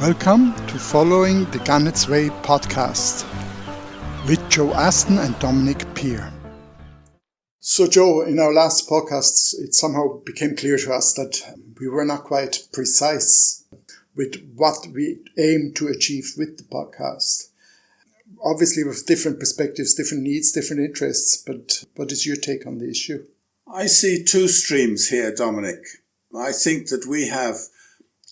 Welcome to Following the Gannetsway podcast with Joe Aston and Dominik Peer. So Joe, in our last podcasts, it somehow became clear to us that we were not quite precise with what we aim to achieve with the podcast. Obviously with different perspectives, different needs, different interests, but what is your take on the issue? I see two streams here, Dominik. I think that we have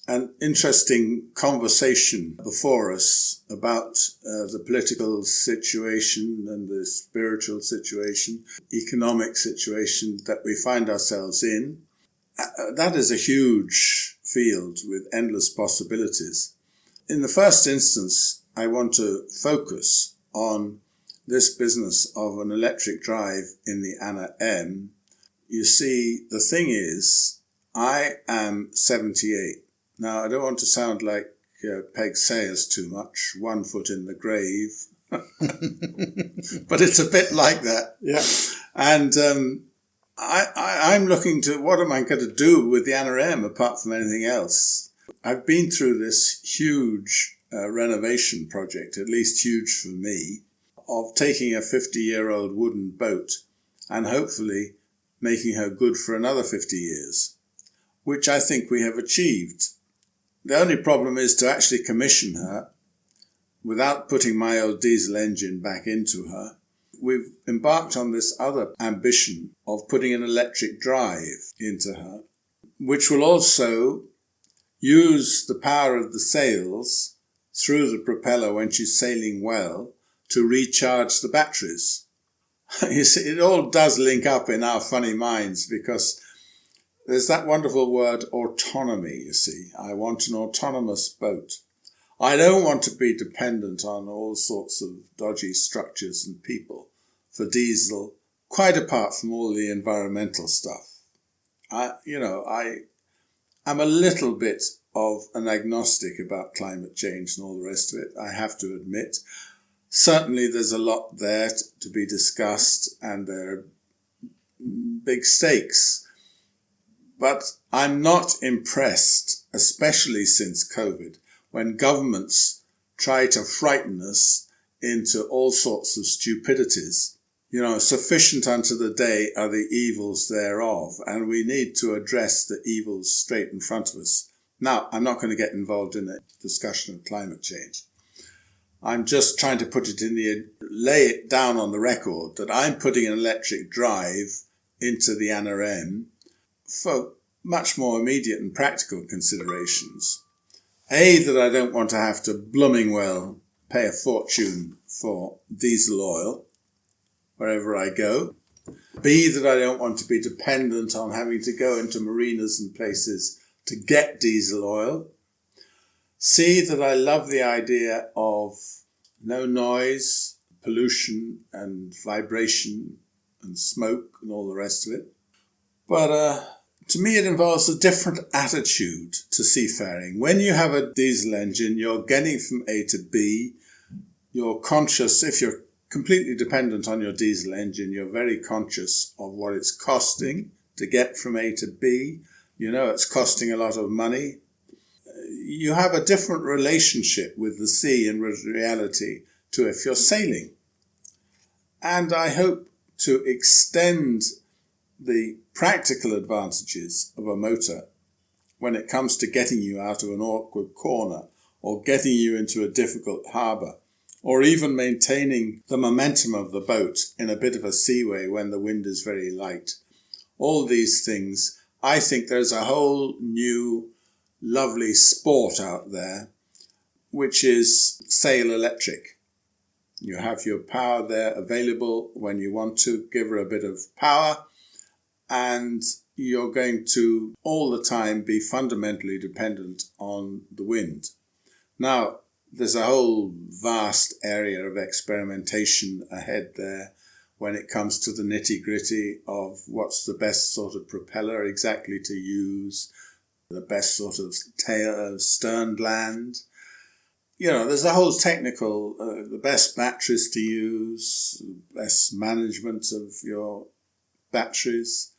an interesting conversation before us about the political situation and the spiritual situation, economic situation that we find ourselves in. That is a huge field with endless possibilities. In the first instance, I want to focus on this business of an electric drive in the Anna M. You see, the thing is, I am 78. Now, I don't want to sound like Peg Sayers too much, 1 foot in the grave, but it's a bit like that. Yeah. And I'm looking to, what am I going to do with the Anna M apart from anything else? I've been through this huge renovation project, at least huge for me, of taking a 50-year-old wooden boat and hopefully making her good for another 50 years, which I think we have achieved. The only problem is to actually commission her without putting my old diesel engine back into her. We've embarked on this other ambition of putting an electric drive into her, which will also use the power of the sails through the propeller when she's sailing well to recharge the batteries. You see, it all does link up in our funny minds because there's that wonderful word autonomy, you see. I want an autonomous boat. I don't want to be dependent on all sorts of dodgy structures and people for diesel, quite apart from all the environmental stuff. I'm a little bit of an agnostic about climate change and all the rest of it, I have to admit. Certainly there's a lot there to be discussed and there are big stakes. But I'm not impressed, especially since COVID, when governments try to frighten us into all sorts of stupidities. Sufficient unto the day are the evils thereof, and we need to address the evils straight in front of us. Now, I'm not going to get involved in a discussion of climate change. I'm just trying to lay it down on the record that I'm putting an electric drive into the Anna M for much more immediate and practical considerations. A, that I don't want to have to blooming well pay a fortune for diesel oil wherever I go. B, that I don't want to be dependent on having to go into marinas and places to get diesel oil. C, that I love the idea of no noise, pollution and vibration and smoke and all the rest of it. But to me, it involves a different attitude to seafaring. When you have a diesel engine, you're getting from A to B. You're conscious, if you're completely dependent on your diesel engine, you're very conscious of what it's costing to get from A to B. It's costing a lot of money. You have a different relationship with the sea in reality to if you're sailing. And I hope to extend the practical advantages of a motor when it comes to getting you out of an awkward corner or getting you into a difficult harbour or even maintaining the momentum of the boat in a bit of a seaway when the wind is very light. All these things, I think there's a whole new lovely sport out there, which is sail electric. You have your power there available when you want to give her a bit of power, and you're going to all the time be fundamentally dependent on the wind. Now, there's a whole vast area of experimentation ahead there when it comes to the nitty-gritty of what's the best sort of propeller exactly to use, the best sort of stern land. There's a whole technical, the best batteries to use, best management of your batteries.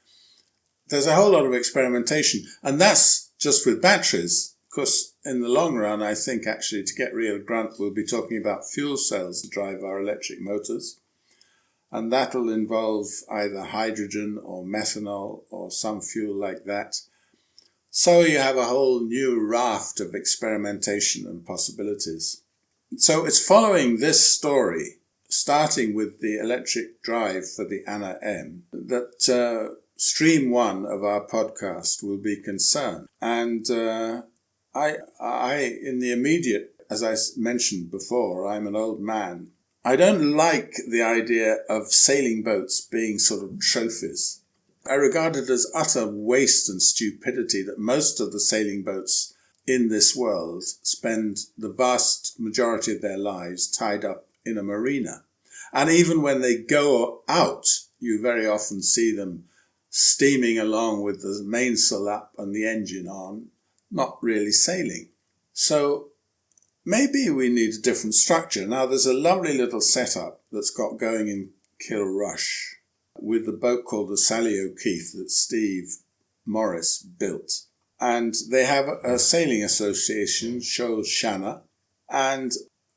There's a whole lot of experimentation, and that's just with batteries. Because in the long run, I think actually to get real grunt, we'll be talking about fuel cells to drive our electric motors. And that'll involve either hydrogen or methanol or some fuel like that. So you have a whole new raft of experimentation and possibilities. So it's following this story, starting with the electric drive for the Anna M, that stream 1 of our podcast will be concerned. And I, in the immediate, as I mentioned before, I'm an old man. I don't like the idea of sailing boats being sort of trophies. I regard it as utter waste and stupidity that most of the sailing boats in this world spend the vast majority of their lives tied up in a marina. And even when they go out, you very often see them steaming along with the mainsail up and the engine on, not really sailing. So maybe we need a different structure. Now, there's a lovely little setup that's got going in Kilrush with the boat called the Sally O'Keefe that Steve Morris built. And they have a sailing association, Seol Sionna, and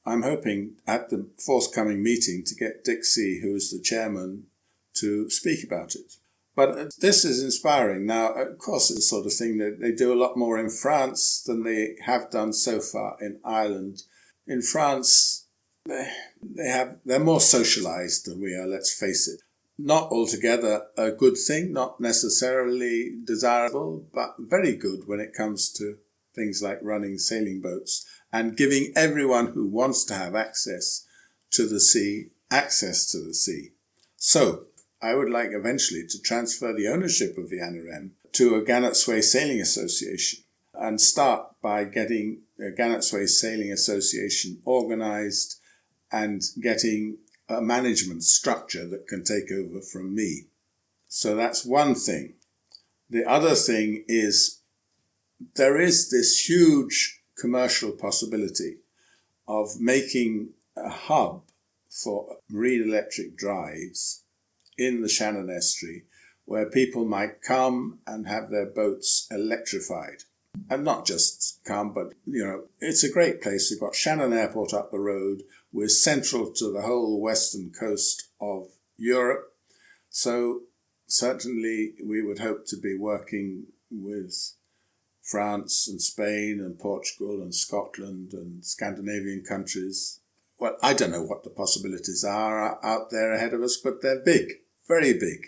I'm hoping at the forthcoming meeting to get Dixie, who is the chairman, to speak about it. But this is inspiring. Now, of course, it's the sort of thing that they do a lot more in France than they have done so far in Ireland. In France, they're more socialized than we are, let's face it. Not altogether a good thing, not necessarily desirable, but very good when it comes to things like running sailing boats and giving everyone who wants to have access to the sea. So I would like eventually to transfer the ownership of the Anarem to a Gannetsway Sailing Association and start by getting a Gannetsway Sailing Association organized and getting a management structure that can take over from me. So that's one thing. The other thing is there is this huge commercial possibility of making a hub for marine electric drives in the Shannon Estuary where people might come and have their boats electrified. And not just come, but, it's a great place. We've got Shannon Airport up the road. We're central to the whole western coast of Europe. So certainly we would hope to be working with France and Spain and Portugal and Scotland and Scandinavian countries. Well, I don't know what the possibilities are out there ahead of us, but they're big, very big.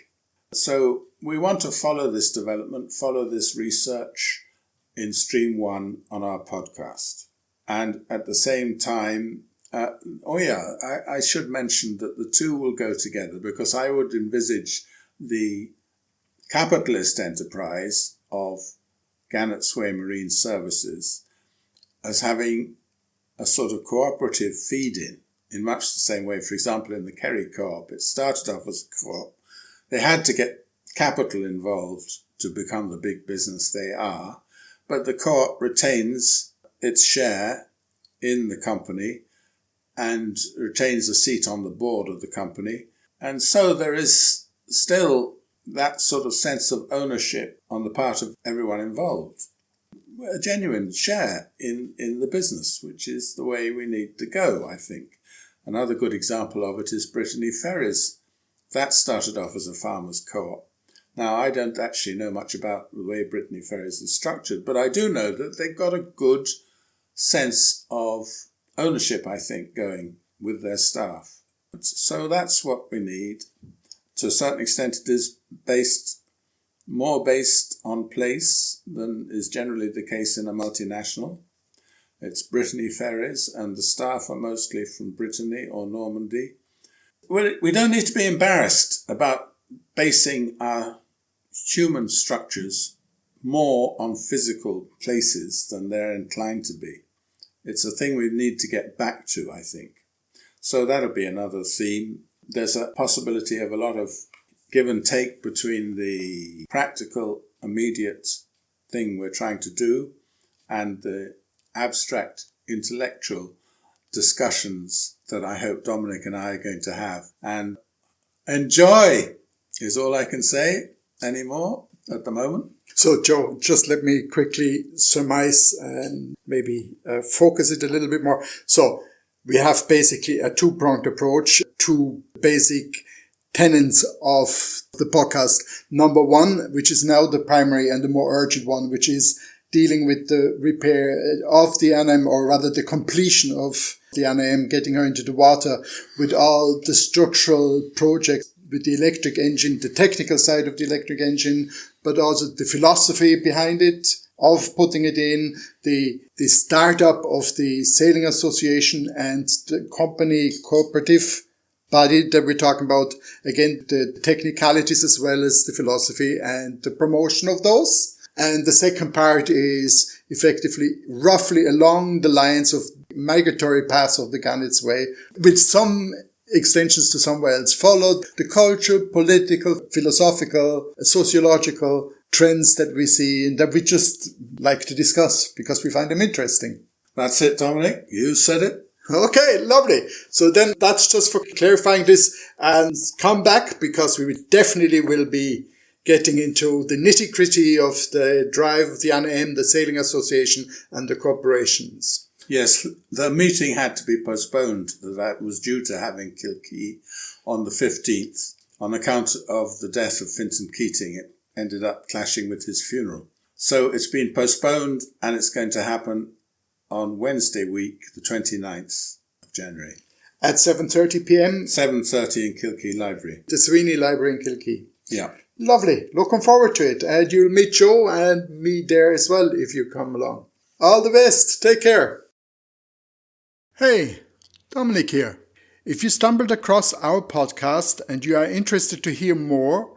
So we want to follow this development, follow this research in Stream 1 on our podcast. And at the same time, I should mention that the two will go together because I would envisage the capitalist enterprise of Gannetsway Marine Services as having a sort of cooperative feed-in much the same way, for example, in the Kerry Co-op. It started off as a co-op. They had to get capital involved to become the big business they are, but the co-op retains its share in the company and retains a seat on the board of the company. And so there is still that sort of sense of ownership on the part of everyone involved. A genuine share in the business, which is the way we need to go, I think. Another good example of it is Britanny Ferries. That started off as a farmers' co-op. Now, I don't actually know much about the way Britanny Ferries is structured, but I do know that they've got a good sense of ownership, I think, going with their staff. So that's what we need. To a certain extent, it is more based on place than is generally the case in a multinational. It's Britanny Ferries, and the staff are mostly from Brittany or Normandy. We don't need to be embarrassed about basing our human structures more on physical places than they're inclined to be. It's a thing we need to get back to, I think. So that'll be another theme. There's a possibility of a lot of give and take between the practical, immediate thing we're trying to do and the abstract, intellectual discussions that I hope Dominik and I are going to have. And enjoy is all I can say anymore at the moment. So, Joe, just let me quickly surmise and maybe focus it a little bit more. So, we have basically a two-pronged approach, two basic tenets of the podcast. Number one, which is now the primary and the more urgent one, which is dealing with the repair of the NM, or rather the completion of the NM, getting her into the water with all the structural projects, with the electric engine, the technical side of the electric engine, but also the philosophy behind it, of putting it in, the startup of the Sailing Association and the company cooperative body that we're talking about. Again, the technicalities as well as the philosophy and the promotion of those. And the second part is effectively roughly along the lines of migratory paths of the Gannetsway, with some extensions to somewhere else, followed the cultural, political, philosophical, sociological trends that we see and that we just like to discuss because we find them interesting. That's it, Dominik. You said it. Okay, lovely. So then that's just for clarifying this, and come back because we definitely will be getting into the nitty-gritty of the drive of the NM, the Sailing Association and the corporations. Yes, the meeting had to be postponed. That was due to having Kilkee on the 15th. On account of the death of Vincent Keating, it ended up clashing with his funeral. So it's been postponed, and it's going to happen on Wednesday week, the 29th of January. At 7:30 p.m. 7:30 in Kilkee Library. The Sweeney Library in Kilkee. Yeah. Lovely. Looking forward to it. And you'll meet Joe and me there as well if you come along. All the best. Take care. Hey, Dominik here. If you stumbled across our podcast and you are interested to hear more,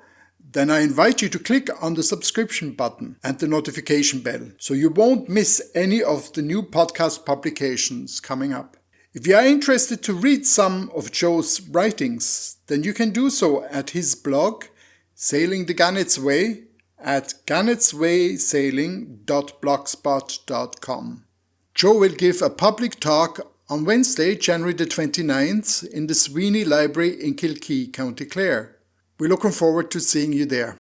then I invite you to click on the subscription button and the notification bell so you won't miss any of the new podcast publications coming up. If you are interested to read some of Joe's writings, then you can do so at his blog, Sailing the Gannetsway, at gannetswaysailing.blogspot.com. Joe will give a public talk on Wednesday, January the 29th, in the Sweeney Library in Kilkee, County Clare. We're looking forward to seeing you there.